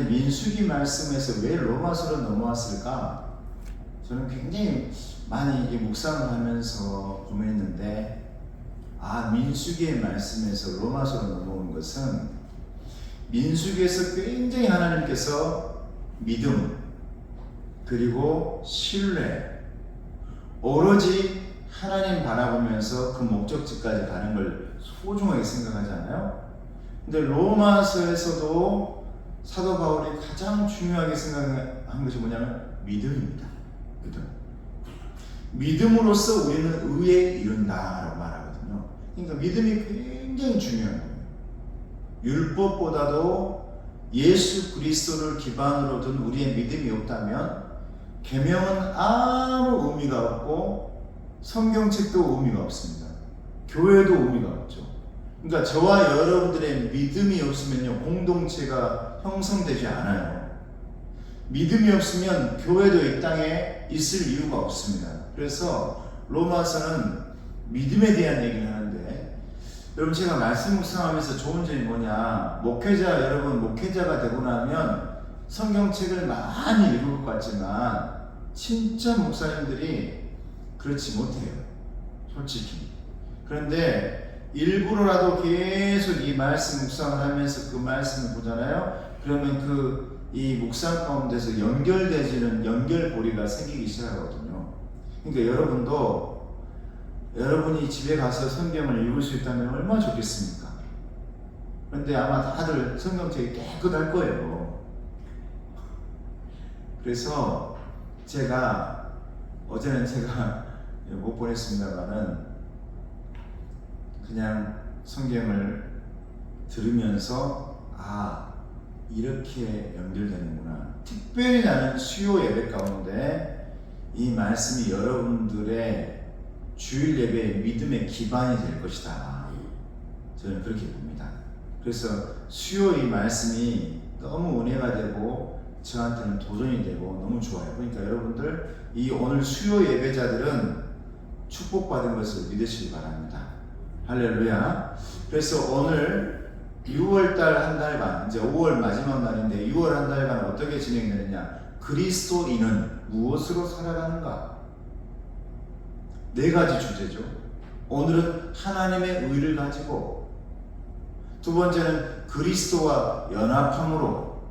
민수기 말씀에서 왜 로마서로 넘어왔을까? 저는 굉장히 많이 이게 묵상을 하면서 고민했는데, 민수기의 말씀에서 로마서로 넘어온 것은 민수기에서 굉장히 하나님께서 믿음, 그리고 신뢰, 오로지 하나님 바라보면서 그 목적지까지 가는 걸 소중하게 생각하잖아요. 근데 로마서에서도 사도 바울이 가장 중요하게 생각한 것이 뭐냐면 믿음입니다. 믿음으로써 우리는 의에 이른다라고 말하거든요. 그러니까 믿음이 굉장히 중요한 거예요. 율법보다도 예수 그리스도를 기반으로 둔 우리의 믿음이 없다면 계명은 아무 의미가 없고 성경책도 의미가 없습니다. 교회도 의미가 없죠. 그러니까 저와 여러분들의 믿음이 없으면요, 공동체가 형성되지 않아요. 믿음이 없으면 교회도 이 땅에 있을 이유가 없습니다. 그래서 로마서는 믿음에 대한 얘기를 하는데, 여러분 제가 말씀 묵상하면서 좋은 점이 뭐냐, 여러분 목회자가 되고 나면 성경책을 많이 읽을 것 같지만 진짜 목사님들이 그렇지 못해요, 솔직히. 그런데 일부러라도 계속 이 말씀 묵상을 하면서 그 말씀을 보잖아요. 그러면 이 묵상 가운데서 연결되지는 연결고리가 생기기 시작하거든요. 그러니까 여러분이 집에 가서 성경을 읽을 수 있다면 얼마나 좋겠습니까? 그런데 아마 다들 성경책이 깨끗할 거예요. 그래서 어제는 제가 못 보냈습니다만은 그냥 성경을 들으면서 이렇게 연결되는구나. 특별히 나는 수요 예배 가운데 이 말씀이 여러분들의 주일 예배의 믿음의 기반이 될 것이다. 저는 그렇게 봅니다. 그래서 수요 이 말씀이 너무 은혜가 되고 저한테는 도전이 되고 너무 좋아요. 그러니까 여러분들 이 오늘 수요 예배자들은 축복받은 것을 믿으시기 바랍니다. 할렐루야. 그래서 오늘 6월달 한 달간, 이제 5월 마지막 날인데 6월 한 달간 어떻게 진행되느냐, 그리스도인은 무엇으로 살아가는가? 4가지 주제죠. 오늘은 하나님의 의를 가지고, 두 번째는 그리스도와 연합함으로,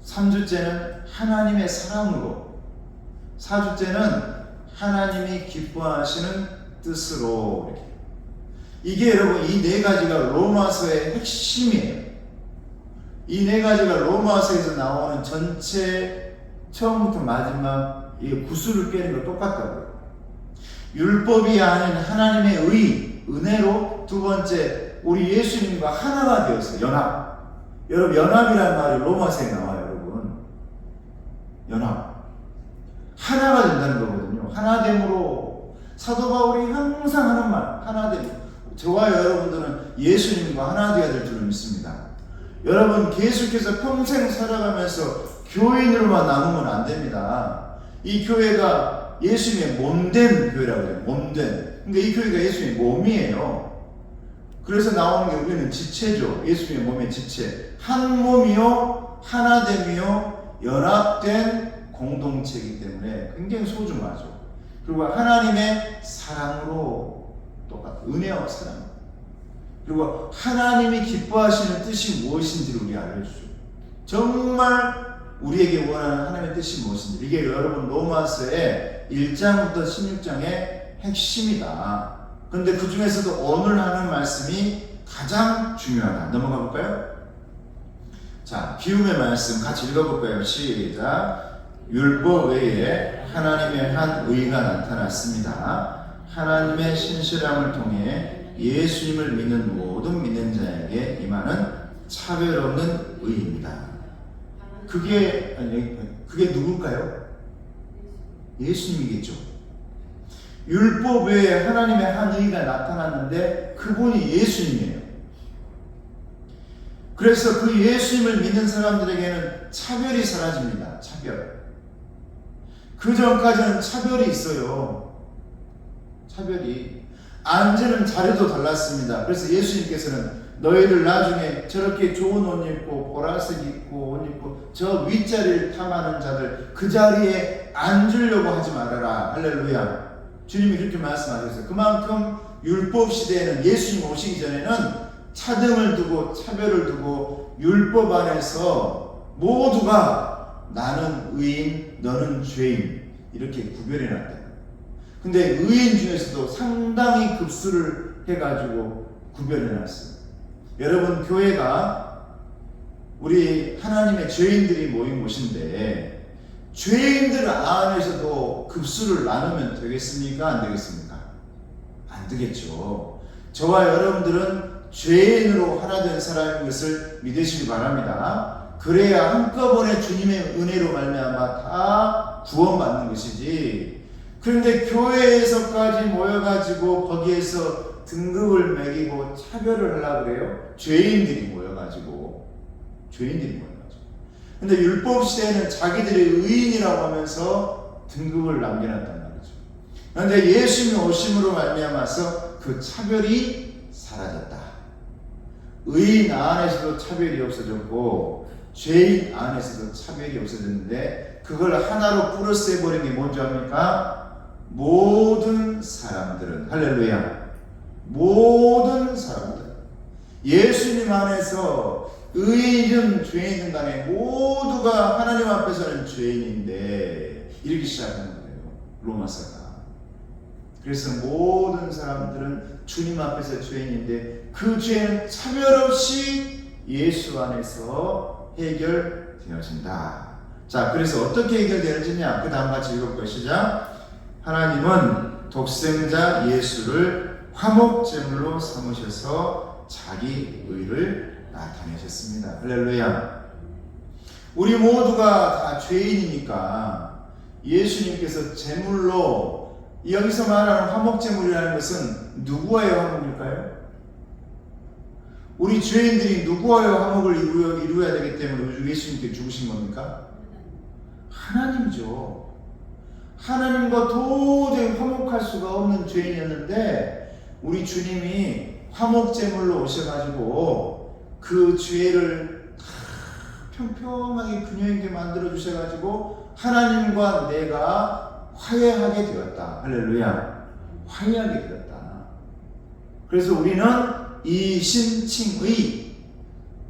3주째는 하나님의 사랑으로, 4주째는 하나님이 기뻐하시는 뜻으로. 이게 여러분 이 4가지가 로마서의 핵심이에요. 이 4가지가 로마서에서 나오는 전체 처음부터 마지막 이 구슬을 깨는 거 똑같다고요. 율법이 아닌 하나님의 의, 은혜로, 두 번째 우리 예수님과 하나가 되었어요. 연합. 여러분 연합이라는 말이 로마서에 나와요. 여러분 연합, 하나가 된다는 거거든요. 하나됨으로. 사도 바울이 항상 하는 말, 하나됨. 저와 여러분들은 예수님과 하나 되어야 될 줄 믿습니다. 여러분 계속해서 평생 살아가면서 교인으로만 남으면 안 됩니다. 이 교회가 예수님의 몸된 교회라고 해요. 몸된. 그러니까 이 교회가 예수님의 몸이에요. 그래서 나오는 게 우리는 지체죠. 예수님의 몸의 지체. 한 몸이요, 하나됨이요, 연합된 공동체이기 때문에 굉장히 소중하죠. 그리고 하나님의 사랑으로 똑같아요. 은혜와 사랑. 그리고 하나님이 기뻐하시는 뜻이 무엇인지를 우리 알려주죠. 정말 우리에게 원하는 하나님의 뜻이 무엇인지. 이게 여러분 로마서의 1장부터 16장의 핵심이다. 그런데 그 중에서도 오늘 하는 말씀이 가장 중요하다. 넘어가 볼까요? 자, 기움의 말씀 같이 읽어볼까요? 시작. 율법 외에 하나님의 한 의가 나타났습니다. 하나님의 신실함을 통해 예수님을 믿는 모든 믿는 자에게 임하는 차별 없는 의입니다. 그게 누굴까요? 예수님이겠죠. 율법 외에 하나님의 한 의가 나타났는데 그분이 예수님이에요. 그래서 그 예수님을 믿는 사람들에게는 차별이 사라집니다. 차별. 그 전까지는 차별이 있어요. 차별이. 앉는 자리도 달랐습니다. 그래서 예수님께서는 너희들 나중에 저렇게 좋은 옷 입고 보라색 입고 옷 입고 저 윗자리를 탐하는 자들 그 자리에 앉으려고 하지 말아라. 할렐루야. 주님이 그렇게 말씀하셨어요. 그만큼 율법 시대에는 예수님 오시기 전에는 차등을 두고 차별을 두고 율법 안에서 모두가 나는 의인 너는 죄인 이렇게 구별해 놨다. 근데 의인 중에서도 상당히 급수를 해가지고 구별해 놨어요. 여러분, 교회가 우리 하나님의 죄인들이 모인 곳인데 죄인들 안에서도 급수를 나누면 되겠습니까? 안 되겠습니까? 안 되겠죠. 저와 여러분들은 죄인으로 하나 된 사람인 것을 믿으시기 바랍니다. 그래야 한꺼번에 주님의 은혜로 말미암아 다 구원받는 것이지. 그런데 교회에서까지 모여가지고 거기에서 등급을 매기고 차별을 하려고 그래요? 죄인들이 모여가지고. 근데 율법 시대에는 자기들이 의인이라고 하면서 등급을 남겨놨단 말이죠. 그런데 예수님이 오심으로 말미암아서 그 차별이 사라졌다. 의인 안에서도 차별이 없어졌고 죄인 안에서도 차별이 없어졌는데 그걸 하나로 플러스 해버린 게 뭔지 압니까? 모든 사람들은, 할렐루야, 모든 사람들, 예수님 안에서 의인이든 죄인이든 간에 모두가 하나님 앞에서는 죄인인데 이렇게 시작하는 거예요. 로마서가. 그래서 모든 사람들은 주님 앞에서 죄인인데 그 죄는 차별 없이 예수 안에서 해결되어진다. 자, 그래서 어떻게 해결되어지냐? 그 다음 같이 읽어볼까요? 시작. 하나님은 독생자 예수를 화목제물로 삼으셔서 자기 의를 나타내셨습니다. 할렐루야. 우리 모두가 다 죄인이니까 예수님께서 제물로, 여기서 말하는 화목제물이라는 것은 누구와의 화목일까요? 우리 죄인들이 누구와의 화목을 이루어야 되기 때문에 예수님께 죽으신 겁니까? 하나님이죠. 하나님과 도저히 화목할 수가 없는 죄인이었는데 우리 주님이 화목제물로 오셔가지고 그 죄를 평평하게 그녀 있게 만들어 주셔가지고 하나님과 내가 화해하게 되었다. 할렐루야. 화해하게 되었다. 그래서 우리는 이신칭의,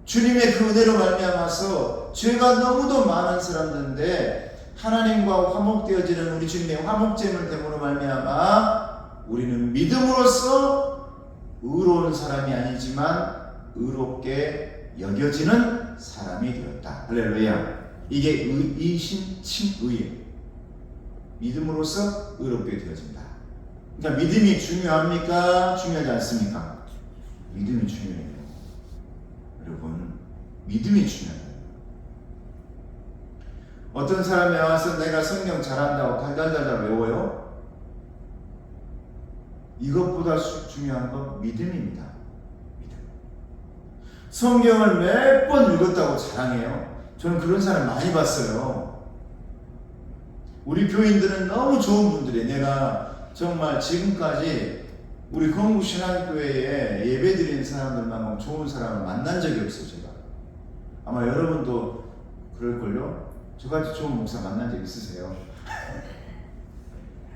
주님의 그 은혜로 말미암아서 죄가 너무도 많은 사람들인데 하나님과 화목되어지는 우리 주님의 화목제물 됨으로 말미암아 우리는 믿음으로써 의로운 사람이 아니지만 의롭게 여겨지는 사람이 되었다. 할렐루야. 이게 이신칭의예요. 믿음으로써 의롭게 되어진다. 그러니까 믿음이 중요합니까? 중요하지 않습니까? 믿음이 중요해요. 여러분, 믿음이 중요해요. 어떤 사람이 와서 내가 성경 잘한다고 달달달달 외워요? 이것보다 중요한 건 믿음입니다. 믿음. 성경을 몇 번 읽었다고 자랑해요. 저는 그런 사람 많이 봤어요. 우리 교인들은 너무 좋은 분들이에요. 내가 정말 지금까지 우리 건국신앙교회에 예배드리는 사람들만 좋은 사람을 만난 적이 없어요. 제가 아마 여러분도 그럴걸요? 저같이 좋은 목사 만난 적 있으세요?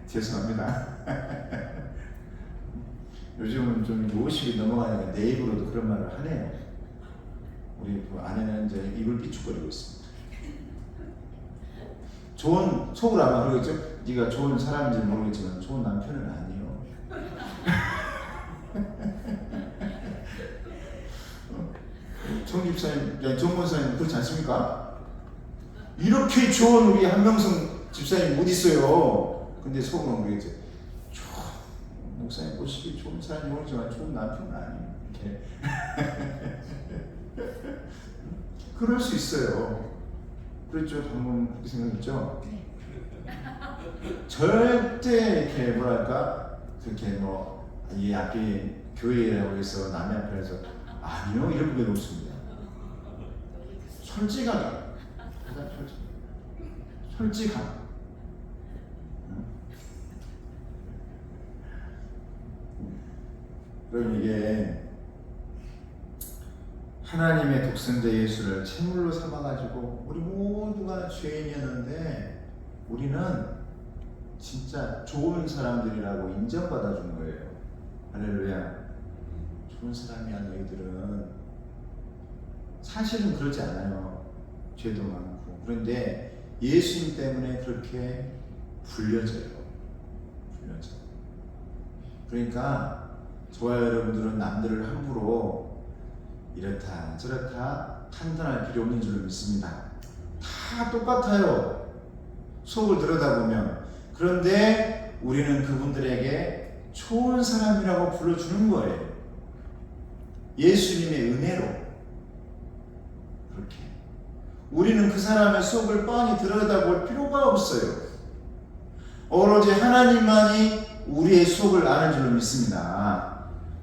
죄송합니다. 요즘은 좀 50이 넘어가니까 내 입으로도 그런 말을 하네요. 우리 아내는 이제 입을 삐죽거리고 있습니다. 좋은, 속으로 아마 그러겠죠? 네가 좋은 사람인지 모르겠지만 좋은 남편은 아니에요. 정 집사님, 정 권사님 그렇지 않습니까? 이렇게 좋은 우리 한명성 집사님 못 있어요. 근데 속으로 그러겠죠. 목사님 보시기 좋은 사람이 모르지만 좋은 남편은 아니에요. 이렇게. 그럴 수 있어요. 그렇죠? 방금 그렇게 생각했죠? 절대 이렇게 뭐랄까 그렇게 이 앞에 교회라고 해서 남의 앞에서 아니요 이런 게 없습니다. 솔직하게, 솔직함. 그럼 이게 하나님의 독생자 예수를 제물로 삼아가지고 우리 모두가 죄인이었는데 우리는 진짜 좋은 사람들이라고 인정받아준 거예요. 할렐루야. 좋은 사람이야 너희들은. 사실은 그렇지 않아요. 죄도 많고. 그런데 예수님 때문에 그렇게 불려져요. 그러니까 저와 여러분들은 남들을 함부로 이렇다 저렇다 판단할 필요 없는 줄 믿습니다. 다 똑같아요. 속을 들여다보면. 그런데 우리는 그분들에게 좋은 사람이라고 불러주는 거예요. 예수님의 은혜로. 그렇게 우리는 그 사람의 속을 뻔히 들여다볼 필요가 없어요. 오로지 하나님만이 우리의 속을 아는 줄로 믿습니다.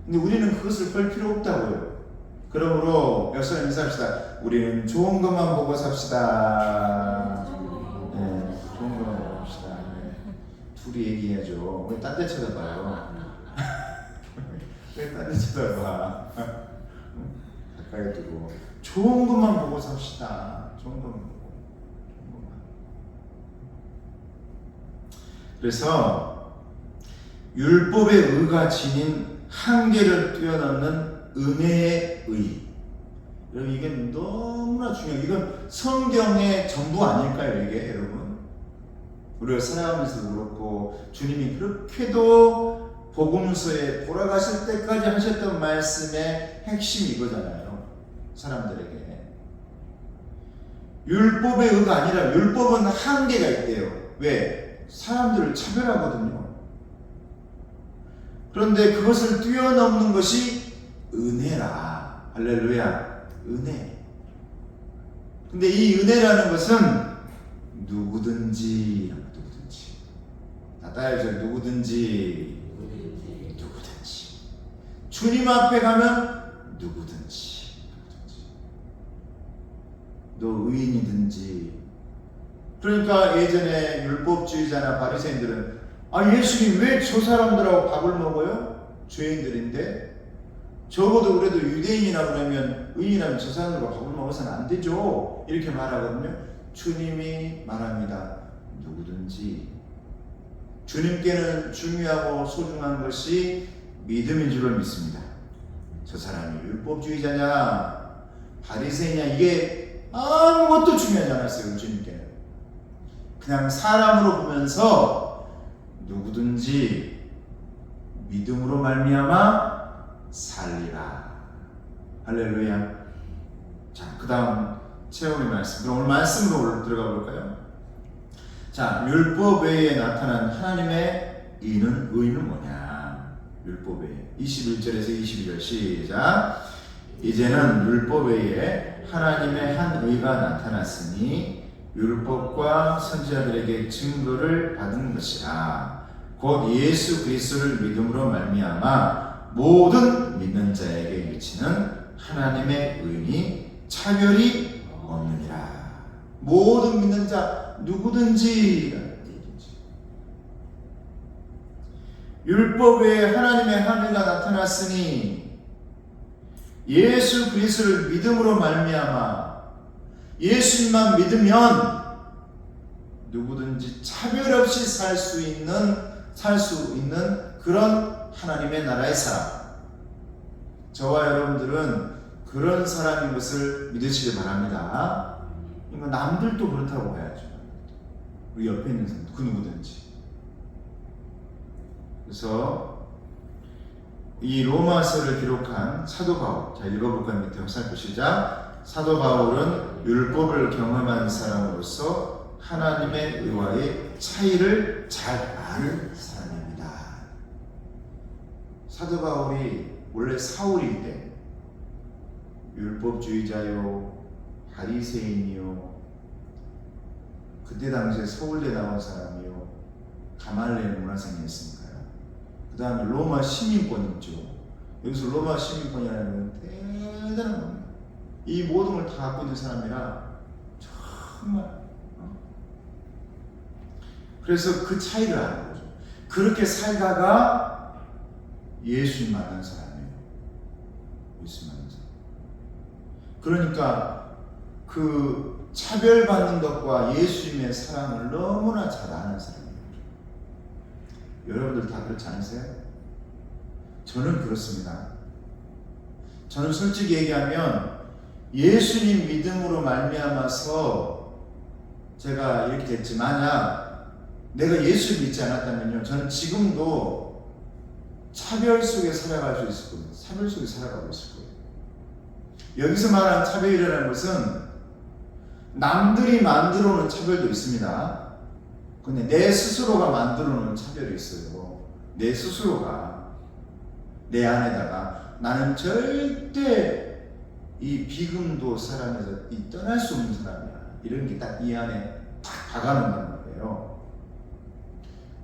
근데 우리는 그것을 볼 필요 없다고요. 그러므로 여러분 인사합시다. 우리는 좋은 것만 보고 삽시다. 네, 좋은 것만 보고 삽시다. 네. 둘이 얘기해야죠. 왜 딴 데 쳐다봐요? 왜 딴 데 쳐다봐? 가까이 두고 좋은 것만 보고 삽시다. 좋은 것만 보고. 그래서 율법의 의가 지닌 한계를 뛰어넘는 은혜의 의. 여러분 이게 너무나 중요해요. 이건 성경의 전부 아닐까요 이게 여러분? 우리가 살아가면서도 그렇고 주님이 그렇게도 복음서에 돌아가실 때까지 하셨던 말씀의 핵심이 이거잖아요. 사람들에게. 율법의 의가 아니라 율법은 한계가 있대요. 왜? 사람들을 차별하거든요. 그런데 그것을 뛰어넘는 것이 은혜라. 할렐루야. 은혜. 근데 이 은혜라는 것은 누구든지 다 따라해줘. 누구든지 주님 앞에 가면 누구든지 너 의인이든지. 그러니까 예전에 율법주의자나 바리새인들은 예수님 왜 저 사람들하고 밥을 먹어요? 죄인들인데. 적어도 그래도 유대인이라 그러면 의인이라면 저 사람들과 밥을 먹어서는 안 되죠. 이렇게 말하거든요. 주님이 말합니다. 누구든지. 주님께는 중요하고 소중한 것이 믿음인 줄을 믿습니다. 저 사람이 율법주의자냐 바리새인이냐 이게 아무것도 중요하지 않았어요. 주님께는 그냥 사람으로 보면서 누구든지 믿음으로 말미암아 살리라. 할렐루야. 자, 그 다음 체험의 말씀. 그럼 오늘 말씀으로 들어가 볼까요? 자, 율법 외에 나타난 하나님의 의는 뭐냐? 율법 외에 21절에서 22절 시작. 이제는 율법 외에 하나님의 한 의가 나타났으니 율법과 선지자들에게 증거를 받은 것이라. 곧 예수 그리스도를 믿음으로 말미암아 모든 믿는 자에게 미치는 하나님의 의니 차별이 없느니라. 모든 믿는 자 누구든지. 율법 외에 하나님의 한 의가 나타났으니 예수 그리스도를 믿음으로 말미암아 예수님만 믿으면 누구든지 차별 없이 살 수 있는 그런 하나님의 나라의 사람. 저와 여러분들은 그런 사람인 것을 믿으시길 바랍니다. 남들도 그렇다고 봐야죠. 우리 옆에 있는 사람, 그 누구든지. 그래서 이 로마서를 기록한 사도 바울, 자 읽어볼까요? 밑에 살펴보시자. 사도 바울은 율법을 경험한 사람으로서 하나님의 의와의 차이를 잘 아는 사람입니다. 사도 바울이 원래 사울일 때 율법주의자요, 바리새인이요, 그때 당시에 서울대 나온 사람이요, 가말리엘 문화생이었으니까요. 그 다음에 로마 시민권 있죠. 여기서 로마 시민권이라는 건 대단한 겁니다. 이 모든 걸 다 갖고 있는 사람이라 정말 그래서 그 차이를 아는 거죠. 그렇게 살다가 예수님 만난 사람이에요. 예수 만난 사람. 그러니까 그 차별받는 것과 예수님의 사랑을 너무나 잘 아는 사람이에요. 여러분들 다 그렇지 않으세요? 저는 그렇습니다. 저는 솔직히 얘기하면 예수님 믿음으로 말미암아서 제가 이렇게 됐지, 만약 내가 예수를 믿지 않았다면요, 저는 지금도 차별 속에 살아갈 수 있을 겁니다. 차별 속에 살아가고 있을 거예요. 여기서 말하는 차별이라는 것은 남들이 만들어 놓은 차별도 있습니다. 근데 내 스스로가 만들어 놓은 차별이 있어요. 내 스스로가 내 안에다가 나는 절대 이 비금도 사람에서 떠날 수 없는 사람이야, 이런 게 딱 이 안에 딱 박아놓는단 말이에요.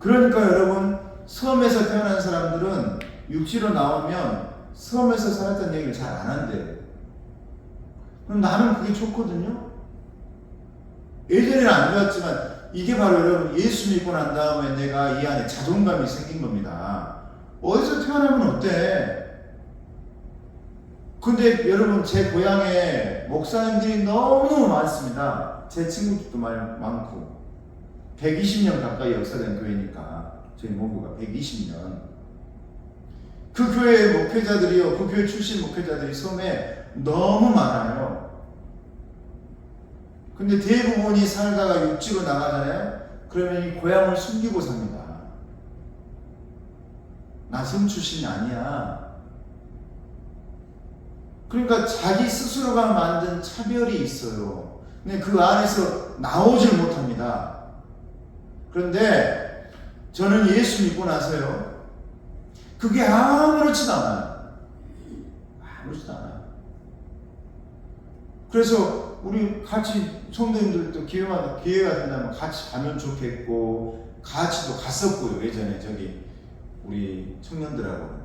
그러니까 여러분, 섬에서 태어난 사람들은 육지로 나오면 섬에서 살았던 얘기를 잘 안 한대요. 그럼 나는 그게 좋거든요. 예전에는 안 좋았지만 이게 바로 여러분 예수 믿고 난 다음에 내가 이 안에 자존감이 생긴 겁니다. 어디서 태어나면 어때? 근데 여러분, 제 고향에 목사님들이 너무너무 많습니다. 제 친구들도 많고 120년 가까이 역사된 교회니까 저희 모교가 120년. 그 교회의 목회자들이요, 그 교회 출신 목회자들이 섬에 너무 많아요. 근데 대부분이 살다가 육지로 나가잖아요. 그러면 이 고향을 숨기고 삽니다. 나 섬 출신이 아니야. 그러니까 자기 스스로가 만든 차별이 있어요. 근데 그 안에서 나오질 못합니다. 그런데 저는 예수 믿고 나서요, 그게 아무렇지도 않아요. 아무렇지도 않아요. 그래서 우리 같이 성도님들도 기회가 된다면 같이 가면 좋겠고, 같이도 갔었고요. 예전에 저기 우리 청년들하고.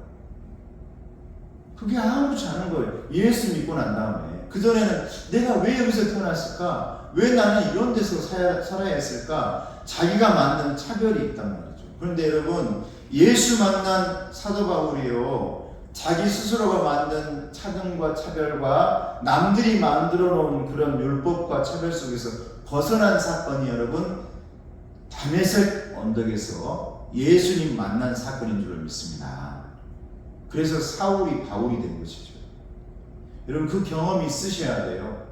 그게 아무렇지 않은 거예요. 예수 믿고 난 다음에. 그전에는 내가 왜 여기서 태어났을까? 왜 나는 이런 데서 살아야 했을까? 자기가 만든 차별이 있단 말이죠. 그런데 여러분, 예수 만난 사도 바울이요, 자기 스스로가 만든 차등과 차별과 남들이 만들어 놓은 그런 율법과 차별 속에서 벗어난 사건이 여러분 다메섹 언덕에서 예수님 만난 사건인 줄 믿습니다. 그래서 사울이 바울이 된 것이죠. 여러분, 그 경험이 있으셔야 돼요.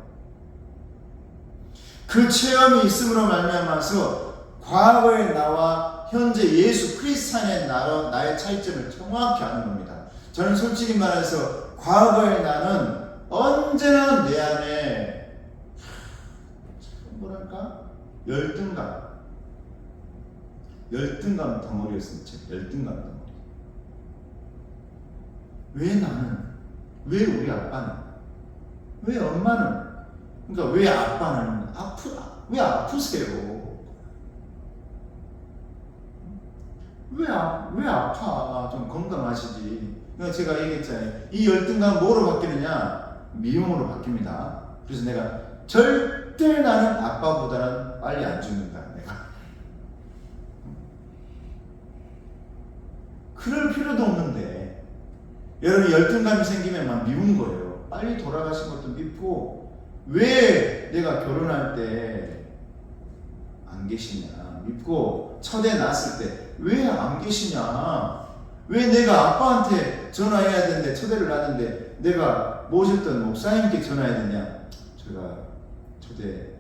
그 체험이 있음으로 말미암아서 과거의 나와 현재 예수 그리스도 안에 나의 차이점을 정확히 아는 겁니다. 저는 솔직히 말해서 과거의 나는 언제나 내 안에 뭐랄까? 열등감 덩어리였습니다. 열등감 덩어리. 왜 나는? 왜 우리 아빠는? 왜 엄마는? 그러니까 왜 아빠는 왜 아프세요? 왜 아파? 좀 건강하시지. 그러니까 제가 얘기했잖아요. 이 열등감 뭐로 바뀌느냐? 미움으로 바뀝니다. 그래서 내가 절대 나는 아빠보다는 빨리 안 죽는다. 내가. 그럴 필요도 없는데. 여러분, 열등감이 생기면 막 미운 거예요. 빨리 돌아가신 것도 밉고, 왜 내가 결혼할 때 안 계시냐 밉고, 첫애 낳았을 때 왜 안 계시냐, 왜 내가 아빠한테 전화해야 되는데 첫애를 낳았는데 내가 모셨던 목사님께 전화해야 되냐. 제가 첫애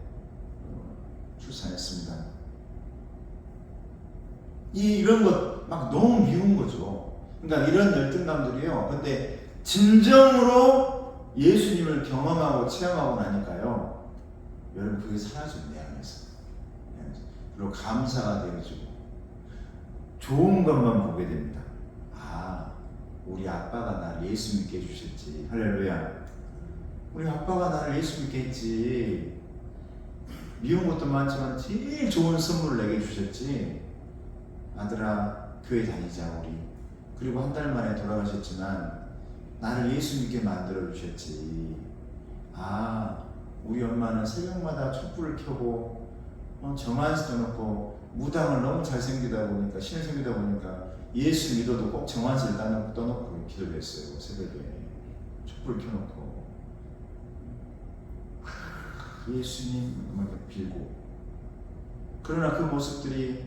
출산했습니다. 이런 것 막 너무 미운 거죠. 그러니까 이런 열등감들이요. 근데 진정으로 예수님을 경험하고 체험하고 나니까요, 여러분 그게 사라져요. 내 안에서. 그리고 감사가 되어지고 좋은 것만 보게 됩니다. 아, 우리 아빠가 나를 예수 믿게 해주셨지. 할렐루야. 우리 아빠가 나를 예수 믿게 했지. 미운 것도 많지만 제일 좋은 선물을 내게 주셨지. 아들아, 교회 다니자 우리. 그리고 한 달 만에 돌아가셨지만 나를 예수 믿게 만들어 주셨지. 아, 우리 엄마는 새벽마다 촛불을 켜고 정한수 떠놓고 무당을 너무 잘생기다 보니까, 신생기다 보니까 예수 믿어도 꼭 정한수를 떠놓고 기도를 했어요. 새벽에 촛불을 켜놓고. 예수님 이렇게 빌고, 그러나 그 모습들이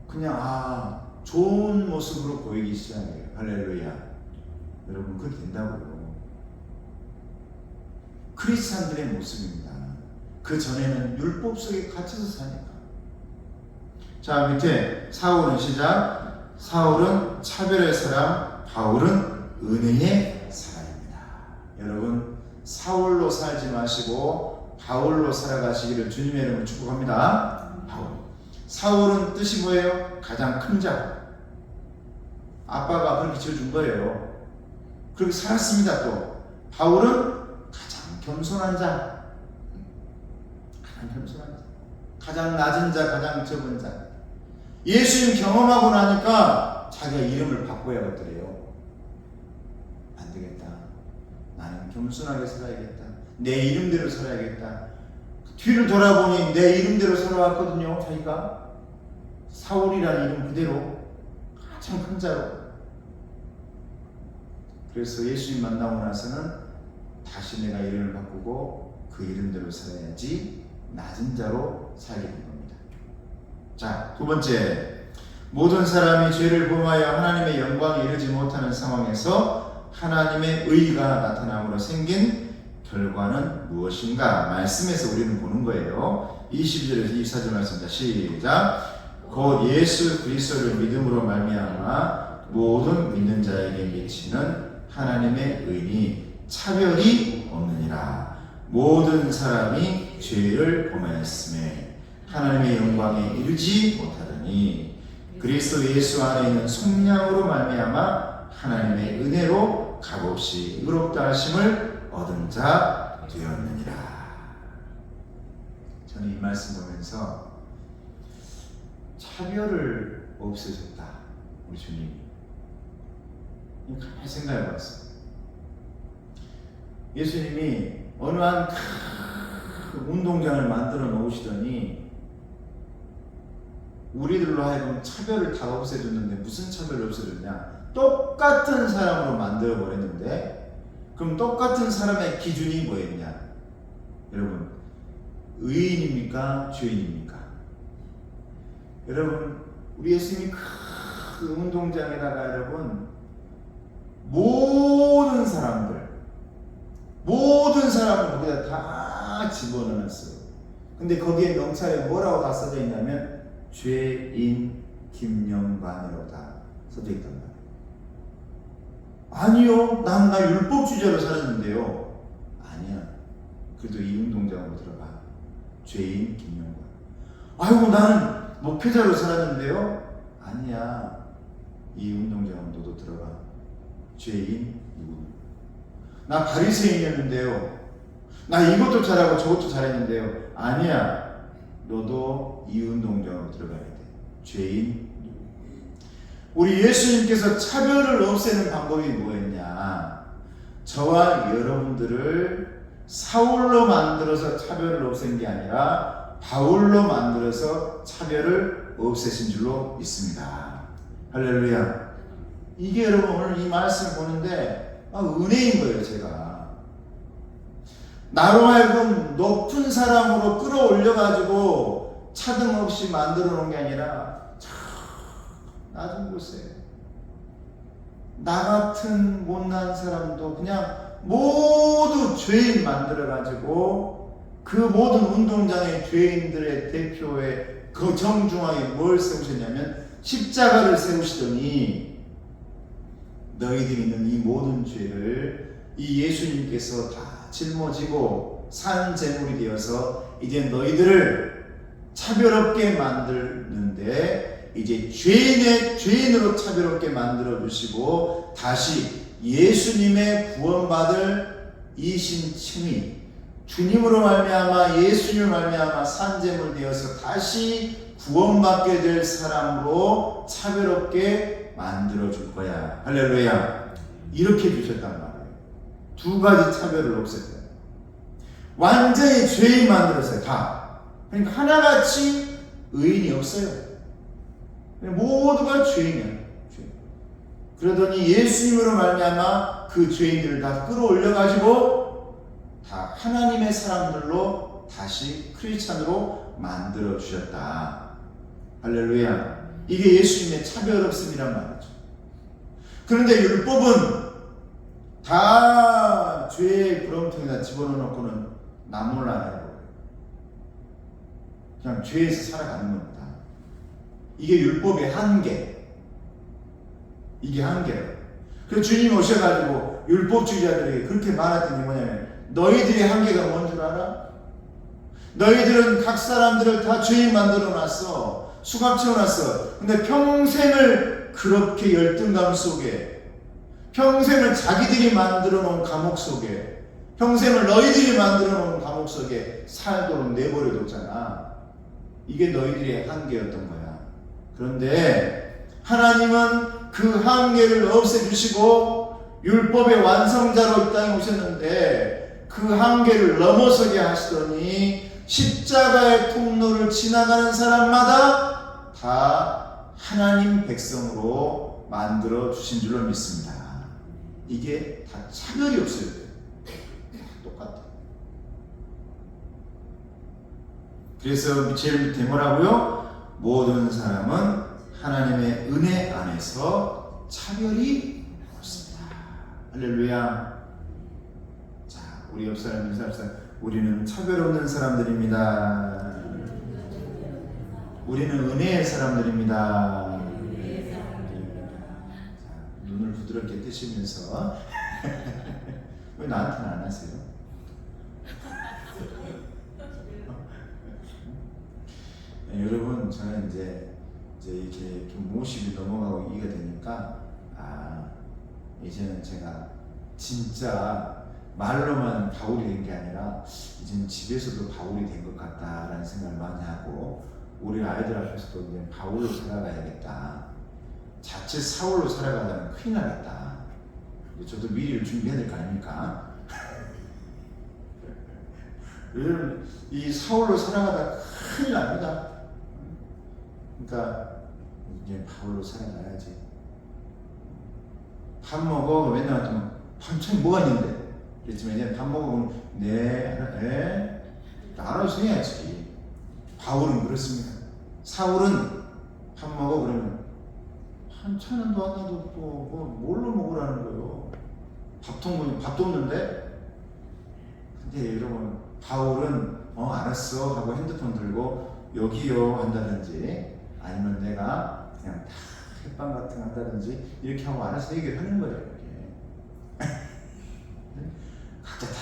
그냥 좋은 모습으로 보이기 시작해요. 할렐루야. 여러분, 그렇게 된다고요. 크리스찬들의 모습입니다. 그 전에는 율법 속에 갇혀서 사니까. 자, 밑에 사울은 시작. 사울은 차별의 사람, 바울은 은혜의 사람입니다. 여러분, 사울로 살지 마시고 바울로 살아가시기를 주님의 이름으로 축복합니다. 바울. 사울은 뜻이 뭐예요? 가장 큰 자. 아빠가 그렇게 지어준 거예요. 그렇게 살았습니다. 또 바울은 가장 겸손한 자. 가장 겸손한 자. 가장 낮은 자, 가장 적은 자. 예수님 경험하고 나니까 자기가 이름을 바꿔야겠더래요. 안 되겠다. 나는 겸손하게 살아야겠다. 내 이름대로 살아야겠다. 뒤를 돌아보니 내 이름대로 살아왔거든요. 자기가 사울이라는 이름 그대로 가장 큰 자로. 그래서 예수님 만나고 나서는 다시 내가 이름을 바꾸고 그 이름대로 살아야지 낮은 자로 살게 된 겁니다. 자, 두 번째, 모든 사람이 죄를 범하여 하나님의 영광에 이르지 못하는 상황에서 하나님의 의가 나타남으로 생긴 결과는 무엇인가? 말씀에서 우리는 보는 거예요. 22절에서 24절 말씀입니다. 시작. 곧 예수 그리스도를 믿음으로 말미암아 모든 믿는 자에게 미치는 하나님의 의니 차별이 없느니라. 모든 사람이 죄를 범하였음에 하나님의 영광에 이르지 못하더니 그리스도 예수 안에 있는 속량으로 말미암아 하나님의 은혜로 값없이 의롭다 하심을 얻은 자 되었느니라. 저는 이 말씀 보면서 차별을 없애셨다, 우리 주님이. 가만히 생각해 봤어요. 예수님이 어느 한 큰 운동장을 만들어 놓으시더니 우리들로 하여금 차별을 다 없애줬는데, 무슨 차별을 없애줬냐? 똑같은 사람으로 만들어 버렸는데, 그럼 똑같은 사람의 기준이 뭐였냐? 여러분, 의인입니까? 죄인입니까? 여러분, 우리 예수님이 그 운동장에다가 여러분 모든 사람을 거기다 다 집어넣었어요. 근데 거기에 명찰에 뭐라고 다 써져 있냐면 죄인 김영관이라고 다 써져 있단 말이에요. 아니요, 나 율법주의자로 살았는데요. 아니야, 그래도 이 운동장으로 들어가. 죄인 김영관. 아이고, 나는 목회자로 살았는데요. 아니야, 이 운동장으로 너도 들어가. 죄인 누구? 나 바리새인이었는데요. 나 이것도 잘하고 저것도 잘했는데요. 아니야, 너도 이 운동장으로 들어가야 돼. 죄인 누구? 우리 예수님께서 차별을 없애는 방법이 뭐였냐? 저와 여러분들을 사울로 만들어서 차별을 없앤 게 아니라 바울로 만들어서 차별을 없애신 줄로 믿습니다. 할렐루야. 이게 여러분 오늘 이 말씀을 보는데 은혜인 거예요. 제가 나로 하여금 높은 사람으로 끌어올려가지고 차등 없이 만들어 놓은 게 아니라 낮은 곳에 나 같은 못난 사람도 그냥 모두 죄인 만들어가지고 그 모든 운동장의 죄인들의 대표의 그 정중앙에 뭘 세우셨냐면 십자가를 세우시더니 너희들이 있는 이 모든 죄를 이 예수님께서 다 짊어지고 산 제물이 되어서 이제 너희들을 차별없게 만드는데 이제 죄인으로 차별없게 만들어 주시고 다시 예수님의 구원받을 이신층이 주님으로 말미암아 예수님을 말미암아 산 제물 되어서 다시 구원받게 될 사람으로 차별없게 만들어 줄 거야. 할렐루야. 이렇게 주셨단 말이에요. 두 가지 차별을 없앴어요. 완전히 죄인 만들었어요. 다. 그러니까 하나같이 의인이 없어요. 모두가 죄인이에요. 그러더니 예수님으로 말미암아 그 죄인들을 다 끌어올려 가지고 다 하나님의 사람들로 우리도 다시 크리스찬으로 만들어 주셨다. 할렐루야. 이게 예수님의 차별 없음이란 말이죠. 그런데 율법은 다 죄의 구렁텅이다 집어넣어놓고는 나무를 안 해요. 그냥 죄에서 살아가는 겁니다. 이게 율법의 한계. 이게 한계예요. 그래서 주님이 오셔가지고 율법주의자들에게 그렇게 말했던 게 뭐냐면, 너희들의 한계가 뭔 줄 알아? 너희들은 각 사람들을 다 죄인 만들어놨어. 수갑 채워놨어. 근데 평생을 그렇게 열등감 속에, 평생을 자기들이 만들어 놓은 감옥 속에, 평생을 너희들이 만들어 놓은 감옥 속에 살도록 내버려 뒀잖아. 이게 너희들의 한계였던 거야. 그런데 하나님은 그 한계를 없애주시고 율법의 완성자로 이 땅에 오셨는데, 그 한계를 넘어서게 하시더니 십자가의 통로를 지나가는 사람마다 다 하나님 백성으로 만들어 주신 줄로 믿습니다. 이게 다 차별이 없어요. 똑같아. 그래서 제일 밑에 뭐라고요? 모든 사람은 하나님의 은혜 안에서 차별이 없습니다. 할렐루야. 자, 우리 옆 사람, 이 사람, 우리는 차별 없는 사람들입니다. 우리는 은혜의 사람들입니다. 자, 눈을 부드럽게 뜨시면서 왜 나한테는 안 하세요? 네, 여러분, 저는 이제 이렇게 좀 50이 넘어가고 이게 되니까, 이제는 제가 진짜 말로만 바울이 된 게 아니라 이제는 집에서도 바울이 된 것 같다라는 생각을 많이 하고, 우리 아이들 앞에서도 이제 바울로 살아가야겠다. 자칫 사울로 살아가다면 큰일 나겠다. 저도 미리 준비해야 될 거 아닙니까? 여러분, 이 사울로 살아가다 큰일 납니다. 그러니까 이제 바울로 살아가야지. 밥 먹어. 맨날 좀 반찬이 뭐가 있는데? 그렇지만 이제 밥 먹으면 알아서 해야지. 바울은 그렇습니다. 사울은 밥 먹어 그러면 반찬은 도 하나도 없고 뭘로 먹으라는 거예요. 밥도 없는데. 근데 여러분, 바울은 알았어 하고 핸드폰 들고 여기요 한다든지, 아니면 내가 그냥 다 햇반 같은 거 한다든지 이렇게 하고 알아서 얘기를 하는 거예요. 이게 각자 다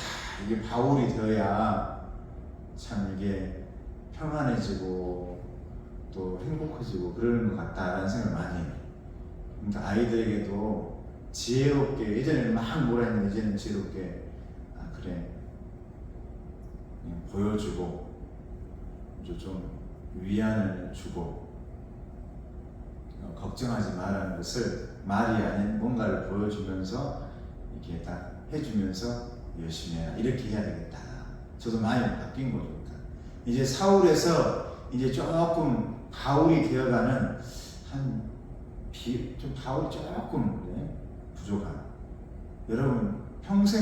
이게 바울이 되어야 참 이게 평안해지고 또 행복해지고 그러는 것 같다라는 생각을 많이 해요. 그러니까 아이들에게도 지혜롭게, 예전에는 막 뭐라 했는데 이제는 지혜롭게, 그래, 그냥 보여주고 좀 위안을 주고, 걱정하지 말라는 것을 말이 아닌 뭔가를 보여주면서 이렇게 딱 해주면서 열심히 해라, 이렇게 해야 되겠다. 저도 많이 바뀐 거죠. 그러니까 이제 사울에서 이제 조금 바울이 되어가는 좀 바울이 조금 부족한, 여러분 평생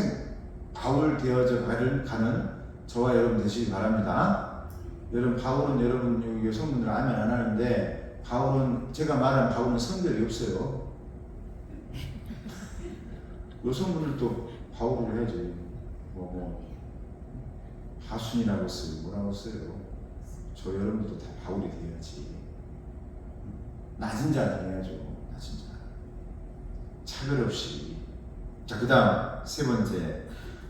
바울 되어져 가는 저와 여러분 되시기 바랍니다. 여러분, 바울은 여러분 여성분들 아멘 안 하는데, 바울은, 제가 말한 바울은 성별이 없어요. 여성분들도 바울을 해야지. 하순이라고 써요, 뭐라고 써요. 저 여러분들도 다 바울이 돼야지. 낮은 자는 해야죠. 낮은 자, 차별 없이. 자, 그 다음 세 번째,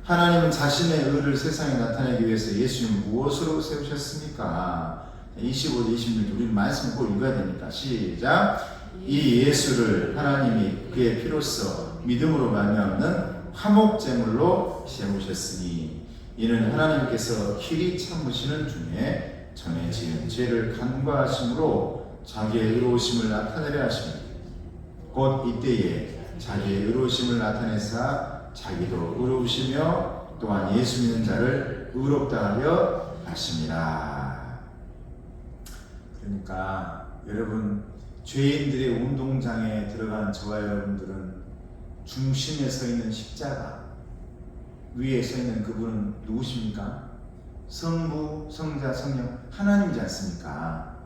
하나님은 자신의 의를 세상에 나타내기 위해서 예수님을 무엇으로 세우셨습니까? 25절, 26절 우리 말씀을 꼭 읽어야 되니까 시작. 이 예수를 하나님이 그의 피로써 믿음으로 말미암는 화목제물로 세우셨으니, 이는 하나님께서 길이 참으시는 중에 전에 지은 죄를 간과하심으로 자기의 의로우심을 나타내려 하십니다. 곧 이때에 자기의 의로우심을 나타내사 자기도 의로우시며 또한 예수 믿는 자를 의롭다 하려 하십니다. 그러니까 여러분, 죄인들의 운동장에 들어간 저와 여러분들은 중심에 서 있는 십자가 위에 서 있는 그분은 누구십니까? 성부, 성자, 성령 하나님이지 않습니까?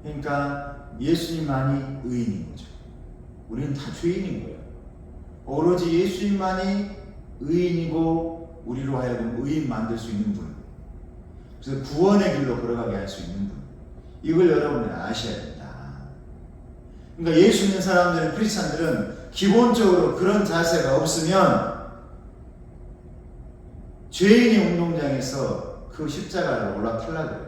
그러니까 예수님만이 의인인 거죠. 우리는 다 죄인인 거예요. 오로지 예수님만이 의인이고 우리로 하여금 의인 만들 수 있는 분, 그래서 구원의 길로 걸어가게 할 수 있는 분, 이걸 여러분은 아셔야 됩니다. 그러니까 예수 믿는 사람들은, 크리스찬들은 기본적으로 그런 자세가 없으면 죄인의 운동장에서 그 십자가를 올라타려고 해요.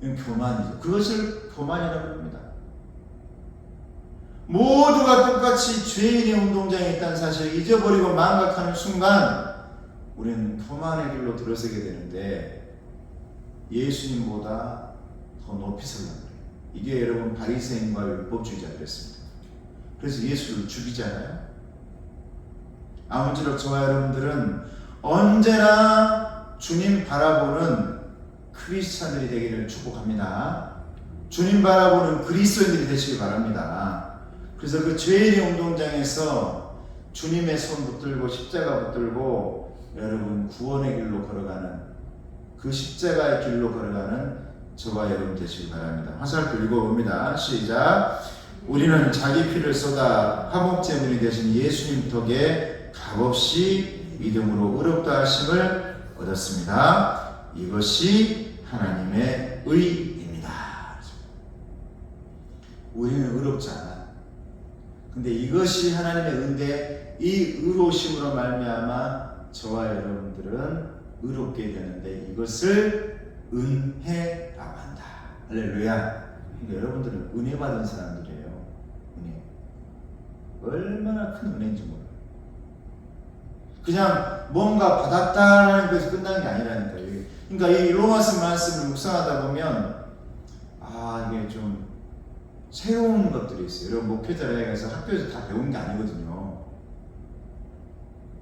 이건 교만이죠. 그것을 교만이라고 합니다. 모두가 똑같이 죄인의 운동장에 있다는 사실을 잊어버리고 망각하는 순간 우리는 교만의 길로 들어서게 되는데 예수님보다 더 높이 서려고 해요. 이게 여러분 바리새인과 율법주의자들이었습니다. 그래서 예수를 죽이잖아요. 아무쪼록 저와 여러분들은 언제나 주님 바라보는 크리스찬들이 되기를 축복합니다. 주님 바라보는 그리스도인들이 되시길 바랍니다. 그래서 그 죄인의 운동장에서 주님의 손 붙들고 십자가 붙들고 여러분 구원의 길로 걸어가는, 그 십자가의 길로 걸어가는 저와 여러분 되시길 바랍니다. 화살표 읽어봅니다. 시작. 우리는 자기 피를 쏟아 화목제물이 되신 예수님 덕에 값없이 믿음으로 의롭다 하심을 얻었습니다. 이것이 하나님의 의입니다. 우리는 의롭지 않아. 근데 이것이 하나님의 의인데 이 의로우심으로 말미암아 저와 여러분들은 의롭게 되는데 이것을 은혜라고 한다. 할렐루야. 그러니까 여러분들은 은혜 받은 사람들이에요. 은혜. 얼마나 큰 은혜인지 몰라요. 그냥 뭔가 받았다라는 것에서 끝나는 게 아니라니까요. 그러니까 이 로마서 말씀을 묵상하다 보면 이게 좀 새로운 것들이 있어요. 여러분 목회자에 가서 학교에서 다 배우는 게 아니거든요.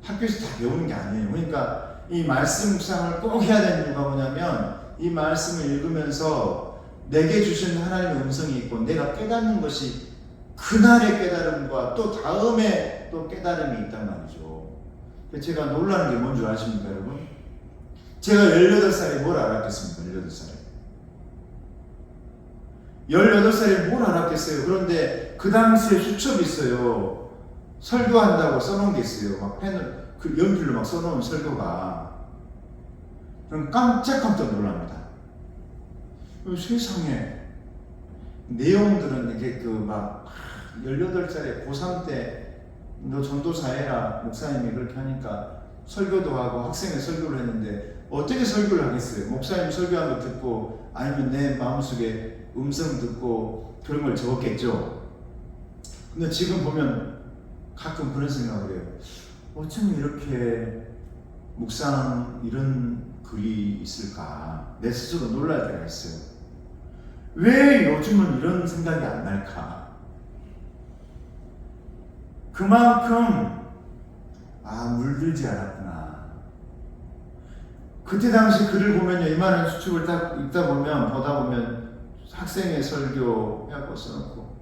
학교에서 다 배우는 게 아니에요. 그러니까 이 말씀 묵상을 꼭 해야 되는 이유가 뭐냐면 이 말씀을 읽으면서 내게 주신 하나님의 음성이 있고 내가 깨닫는 것이 그날의 깨달음과 또 다음에 또 깨달음이 있단 말이죠. 제가 놀라는 게 뭔 줄 아십니까 여러분? 제가 18살에 뭘 알았겠습니까? 18살에 18살에 뭘 알았겠어요. 그런데 그 당시에 수첩이 있어요. 설교한다고 써놓은 게 있어요. 막 펜을 그 연필로 막 써놓은 설교가. 그럼 깜짝깜짝 놀랍니다. 세상에 내용들은 이게 그 막 18살에 고3 때 너 전도사 해라 목사님이 그렇게 하니까 설교도 하고 학생회 설교를 했는데 어떻게 설교를 하겠어요? 목사님 설교한 거 듣고 아니면 내 마음속에 음성 듣고 그런 걸 적었겠죠. 근데 지금 보면 가끔 그런 생각을 해요. 어쩜 이렇게 묵상 이런 글이 있을까? 내 스스로 놀랄 때가 있어요. 왜 요즘은 이런 생각이 안 날까? 그만큼 물들지 않았구나. 그때 당시 글을 보면요, 이만한 수첩을 딱 보다 보면 학생의 설교 해갖고 써놓고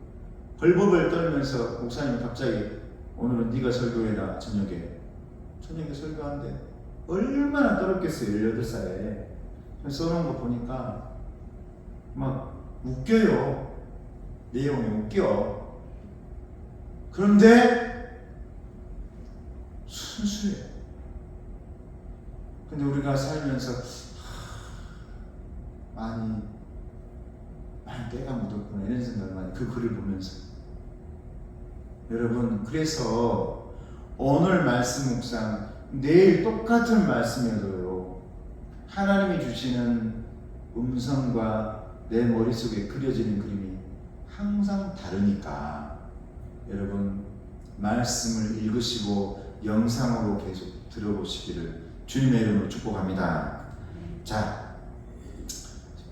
벌벌벌 떨면서 목사님이 갑자기 오늘은 네가 설교해라 저녁에 설교하는데 얼마나 떨었겠어요. 18살에 써놓은 거 보니까 막 웃겨요. 내용이 웃겨. 그런데 순수해요. 근데 우리가 살면서 많이 때가 묻었구나 이런 생각을 많이 그 글을 보면서. 여러분 그래서 오늘 말씀 묵상 내일 똑같은 말씀이어도요 하나님이 주시는 음성과 내 머릿속에 그려지는 그림이 항상 다르니까 여러분 말씀을 읽으시고 영상으로 계속 들어보시기를 주님의 이름으로 축복합니다. 자,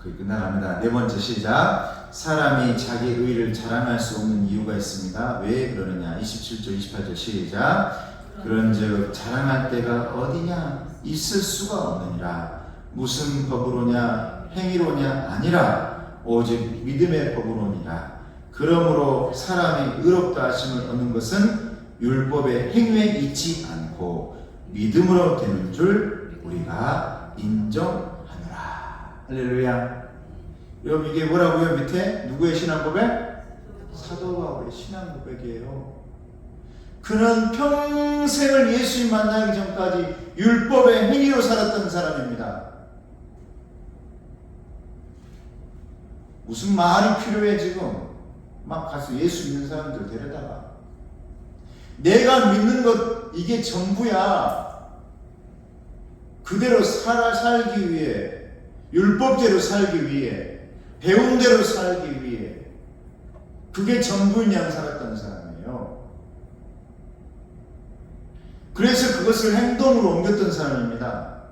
거의 끝나갑니다. 네 번째 시작. 사람이 자기 의를 자랑할 수 없는 이유가 있습니다. 왜 그러느냐? 27절 28절 시작. 그런즉 자랑할 때가 어디냐? 있을 수가 없느니라. 무슨 법으로냐? 행위로냐? 아니라 오직 믿음의 법으로니라. 그러므로 사람이 의롭다 하심을 얻는 것은 율법의 행위에 있지 않고 믿음으로 되는 줄 우리가 인정하노라. 할렐루야. 여러분 이게 뭐라고요? 밑에 누구의 신앙 고백? 사도 바울의 신앙 고백이에요. 그는 평생을 예수님 만나기 전까지 율법의 행위로 살았던 사람입니다. 무슨 말이 필요해 지금? 막 가서 예수 믿는 사람들 데려다가 내가 믿는 것 이게 전부야. 그대로 살기 위해, 율법대로 살기 위해, 배운 대로 살기 위해, 그게 전부인 양 살았던 사람이에요. 그래서 그것을 행동으로 옮겼던 사람입니다.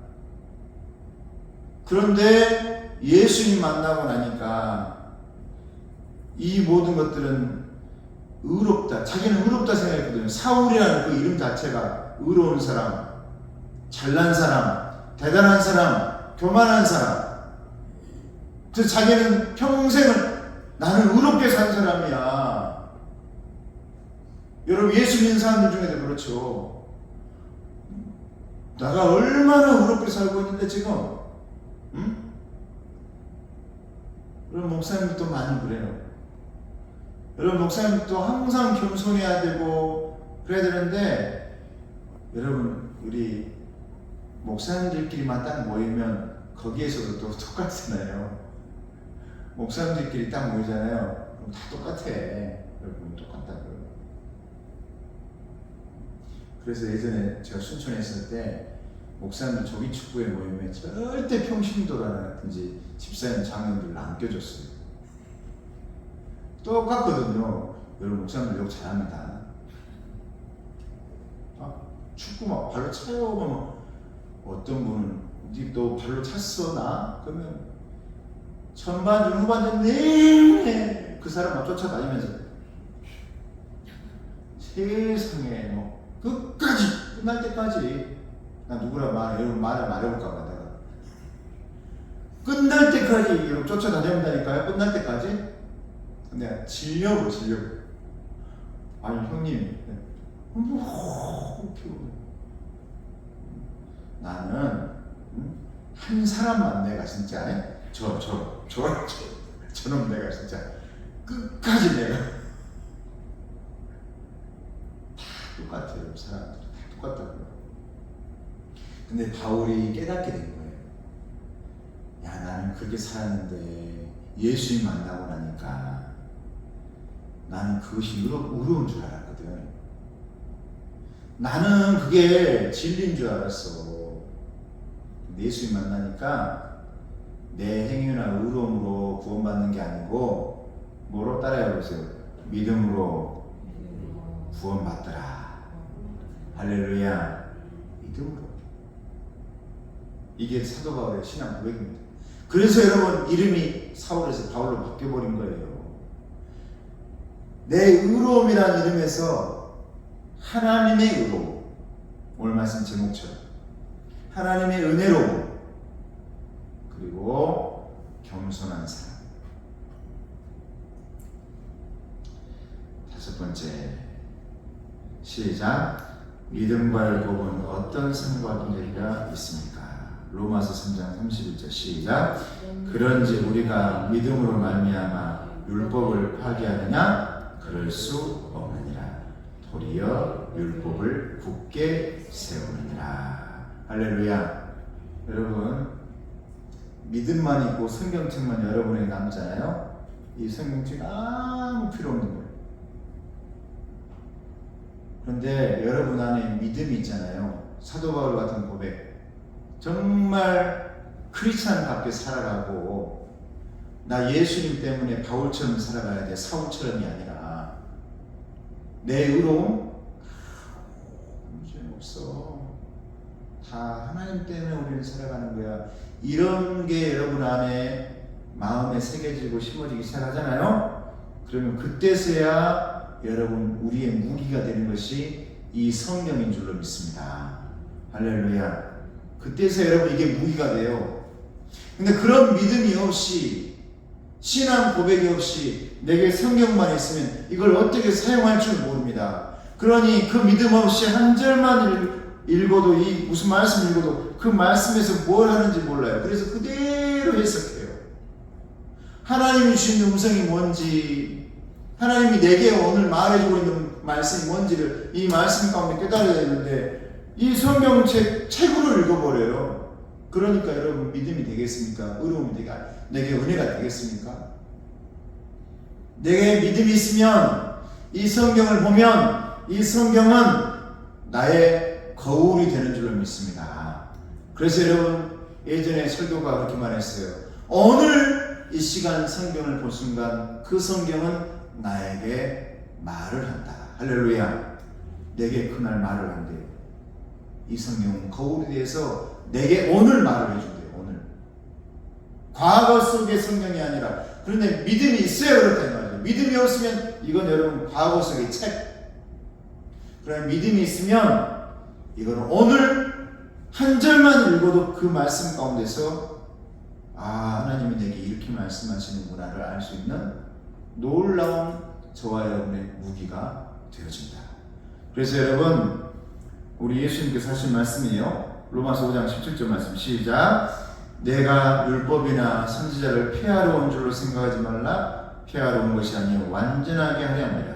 그런데 예수님 만나고 나니까 이 모든 것들은 의롭다, 자기는 의롭다 생각했거든요. 사울이라는 그 이름 자체가 의로운 사람, 잘난 사람, 대단한 사람, 교만한 사람. 그래서 자기는 평생을 나는 의롭게 산 사람이야. 여러분 예수 믿는 사람들 중에도 그렇죠. 내가 얼마나 의롭게 살고 있는데 지금, 응? 여러분 목사님도 많이 그래요. 여러분 목사님도 항상 겸손해야 되고 그래야 되는데, 여러분 우리 목사님들끼리만 딱 모이면 거기에서도 또 똑같잖아요. 목사님들끼리 딱 모이잖아요. 그럼 다 똑같아. 여러분 똑같다고요. 그래서 예전에 제가 순천에 있을 때 목사님들 조기축구에 모이면 절대 평신도라든지 집사님 장로들을 안 껴줬어요. 똑같거든요. 여러분 목사님들 욕 잘합니다. 축구 막 발로 차요. 막 어떤 분은 너 발로 찼어 나? 그러면 전반전 후반전 내내 그 사람 막 쫓아다니면서 세상에 뭐 끝까지 끝날 때까지, 나 누구라 여러분 말해볼까봐 내가 끝날 때까지 여러분 쫓아다닌다니까요. 끝날 때까지. 근데 질려고 아니 형님 나는 한 사람만 내가 진짜 저놈 내가 진짜 끝까지 내가 다 똑같아요. 사람들 다 똑같다고요. 근데 바울이 깨닫게 된 거예요. 야, 나는 그렇게 살았는데 예수님 만나고 나니까 나는 그것이 의로운 줄 알았거든. 나는 그게 진리인 줄 알았어. 근데 예수님 만나니까 내 행위나 의로움으로 구원받는 게 아니고 뭐로 따라해보세요. 믿음으로 구원받더라. 할렐루야. 믿음으로. 이게 사도 바울의 신앙 고백입니다. 그래서 여러분 이름이 사울에서 바울로 바뀌어버린 거예요. 내 의로움이라는 이름에서 하나님의 의로움, 오늘 말씀 제목처럼 하나님의 은혜로움, 그리고 겸손한 사람. 다섯 번째, 시작. 믿음과 율법은 어떤 상관관계가 있습니까? 로마서 3장 31절 시작. 그런지 우리가 믿음으로 말미암아 율법을 파기하느냐? 그럴 수 없느니라. 도리어 율법을 굳게 세우느니라. 할렐루야. 여러분 믿음만 있고 성경책만 여러분에게 남잖아요. 이 성경책 아무 필요 없는 거예요. 그런데 여러분 안에 믿음이 있잖아요. 사도 바울 같은 고백, 정말 크리스찬답게 살아가고 나 예수님 때문에 바울처럼 살아가야 돼. 사울처럼이 아니라 내 의로움 문제없어. 다 하나님 때문에 우리는 살아가는 거야. 이런 게 여러분 안에 마음에 새겨지고 심어지기 시작하잖아요. 그러면 그때서야 여러분 우리의 무기가 되는 것이 이 성령인 줄로 믿습니다. 할렐루야. 그때서 여러분 이게 무기가 돼요. 근데 그런 믿음이 없이, 신앙 고백이 없이 내게 성경만 있으면 이걸 어떻게 사용할 줄 모릅니다. 그러니 그 믿음 없이 한 절만 읽어도 이 무슨 말씀 읽어도 그 말씀에서 뭘 하는지 몰라요. 그래서 그대로 해석해요. 하나님이 주신 음성이 뭔지, 하나님이 내게 오늘 말해주고 있는 말씀이 뭔지를 이 말씀 가운데 깨달아야 되는데 이 성경책으로 읽어버려요. 그러니까 여러분 믿음이 되겠습니까? 의로움이 내게 은혜가 되겠습니까? 내게 믿음이 있으면 이 성경을 보면 이 성경은 나의 거울이 되는 줄로 믿습니다. 그래서 여러분 예전에 설교가 그렇게 말했어요. 오늘 이 시간 성경을 볼 순간 그 성경은 나에게 말을 한다. 할렐루야. 내게 그날 말을 한대요. 이 성경은 거울에 대해서 내게 오늘 말을 해준대요. 오늘. 과거 속의 성경이 아니라. 그런데 믿음이 있어야 그렇다 이 말이에요. 믿음이 없으면 이건 여러분 과거 속의 책. 그러나 믿음이 있으면 이거는 오늘 한 절만 읽어도 그 말씀 가운데서 하나님이 내게 이렇게 말씀하시는구나를 알 수 있는 놀라운 저와 여러분의 무기가 되어진다. 그래서 여러분 우리 예수님께서 하신 말씀이에요. 로마서 5장 17절 말씀 시작. 내가 율법이나 선지자를 폐하러 온 줄로 생각하지 말라. 폐하러 온 것이 아니요 완전하게 하려 함이라.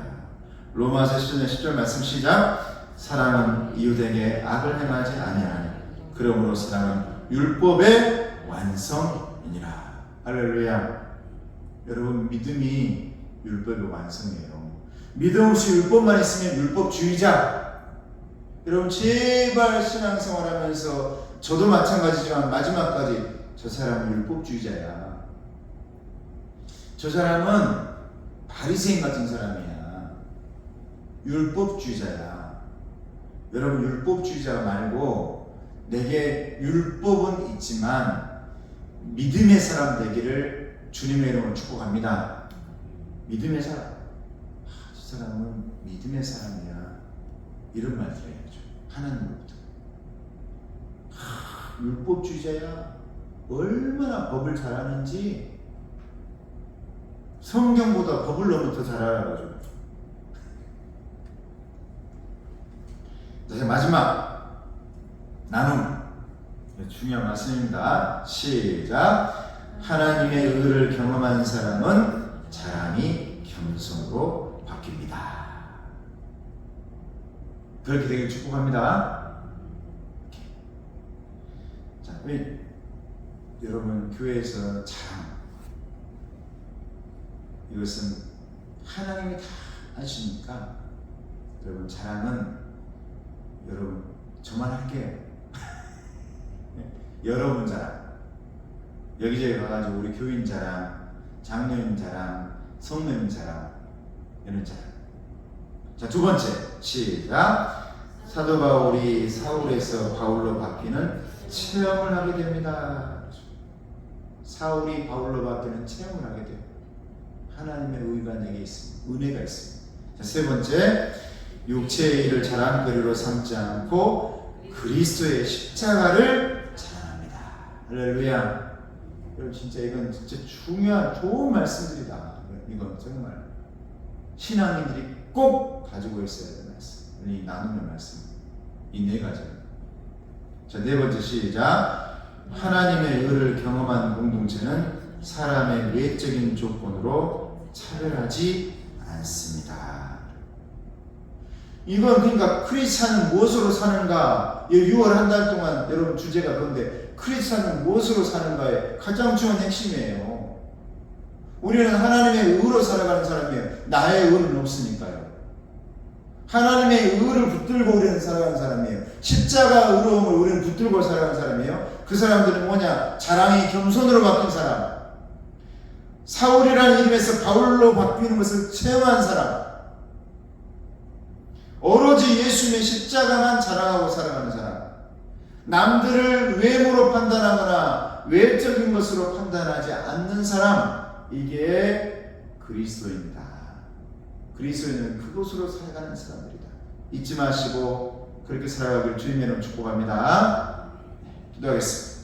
로마서 10장 10절 말씀 시작. 사랑은 이웃에게 악을 행하지 아니하니 그러므로 사랑은 율법의 완성이니라. 할렐루야. 여러분 믿음이 율법의 완성이에요. 믿음 없이 율법만 있으면 율법주의자. 여러분 제발 신앙생활하면서 저도 마찬가지지만 마지막까지 저 사람은 율법주의자야. 저 사람은 바리새인 같은 사람이야. 율법주의자야. 여러분 율법주의자 말고 내게 율법은 있지만 믿음의 사람 되기를 주님의 이름으로 축복합니다. 믿음의 사람. 저 사람은 믿음의 사람이야. 이런 말 들어야죠. 하나님으로부터. 율법주의자야. 얼마나 법을 잘하는지 성경보다 법을 너무 더 잘 알아가지고. 자, 마지막 나눔. 중요한 말씀입니다. 시작. 하나님의 의를 경험한 사람은 자랑이 겸손으로 바뀝니다. 그렇게 되길 축복합니다. 자, 여러분 교회에서 자랑, 이것은 하나님이 다 하시니까 여러분 자랑은 여러분 저만 할게요. 여러분 자랑. 여기저기 가가지고 우리 교인 자랑, 장로님 자랑, 성도님 자랑, 이런 자랑. 자, 두 번째 시작. 사도 바울이 사울에서 바울로 바뀌는 체험을 하게 됩니다. 사울이 바울로 바뀌는 체험을 하게 돼요. 하나님의 의가 내게 있습니다. 은혜가 있습니다. 자, 세 번째, 육체의 일을 자랑거리로 삼지 않고 그리스도의 십자가를 자랑합니다. 할렐루야. 여러분 진짜 이건 진짜 중요한 좋은 말씀들이다. 이건 정말 신앙인들이 꼭 가지고 있어야 될 말씀. 이 나눔의 말씀. 이 네 가지. 자, 네 번째 시작. 하나님의 의를 경험한 공동체는 사람의 외적인 조건으로 차별하지 않습니다. 이건 그러니까 크리스찬은 무엇으로 사는가? 6월 한 달 동안 여러분 주제가 그런데 크리스찬은 무엇으로 사는가의 가장 중요한 핵심이에요. 우리는 하나님의 의로 살아가는 사람이에요. 나의 의는 없으니까요. 하나님의 의를 붙들고 우리는 살아가는 사람이에요. 십자가 의로움을 우리는 붙들고 살아가는 사람이에요. 그 사람들은 뭐냐? 자랑이 겸손으로 바뀐 사람. 사울이라는 이름에서 바울로 바뀌는 것을 체험한 사람. 오로지 예수님의 십자가만 자랑하고 살아가는 사람. 남들을 외모로 판단하거나 외적인 것으로 판단하지 않는 사람. 이게 그리스도입니다. 그리스도인은 그것으로 살아가는 사람들이다. 잊지 마시고 그렇게 살아가길 주님의 이름으로 축복합니다. 기도하겠습니다.